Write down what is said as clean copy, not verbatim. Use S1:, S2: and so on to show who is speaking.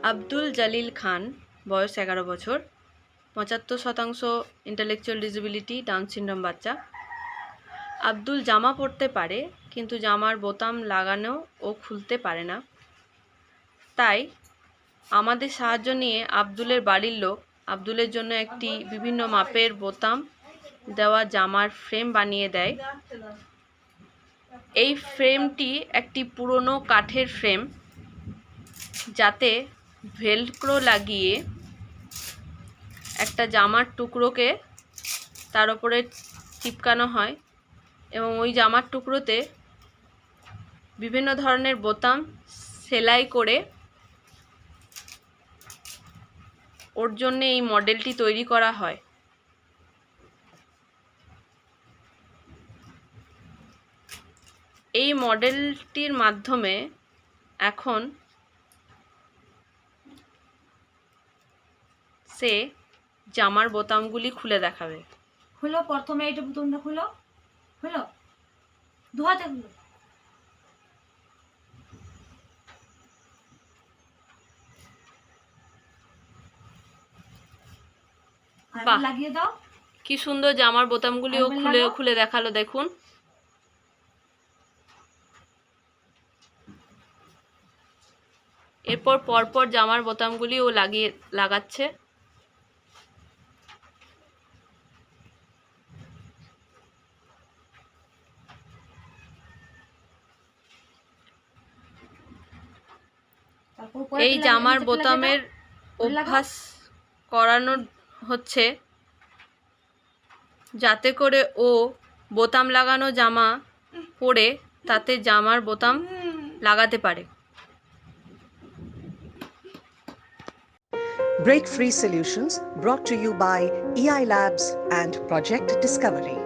S1: আব্দুল জালিল খান, বয়স 11 বছর, 75% intellectual disability, down syndrome বাচ্চা। আব্দুল জামা পরতে পারে, কিন্তু জামার বোতাম লাগানো ও খুলতে পারে না। তাই আমাদের সাহায্য নিয়ে আব্দুলের বাড়ির লোক আব্দুলের জন্য একটি বিভিন্ন মাপের বোতাম দেওয়া জামার ফ্রেম বানিয়ে দেয়। এই ফ্রেমটি একটি পুরনো কাঠের ফ্রেম, যাতে ভেলক্রো লাগিয়ে একটা জামার টুকরোকে তার উপরে চিপকানো হয় এবং ওই জামার টুকরোতে বিভিন্ন ধরনের বোতাম সেলাই করে ওর জন্য এই মডেলটি তৈরি করা হয়। এই মডেলটির মাধ্যমে এখন সে জামার বোতামগুলি খুলে দেখাবে।
S2: খুলো, প্রথমে এইটা বোতামটা খুলো, খুলো, দু হাতে খুলো।
S1: বাহ,
S2: লাগিয়ে দাও।
S1: কি সুন্দর জামার বোতামগুলিও খুলে দেখালো, দেখুন। এরপর পরপর জামার বোতামগুলিও লাগাচ্ছে। এই জামার বোতামের অভ্যাস করানো হচ্ছে, যাতে করে ও বোতাম লাগানো জামা পরে তাতে জামার বোতাম লাগাতে পারে।
S3: Break Free Solutions, brought to you by eiLabs and Project Discovery.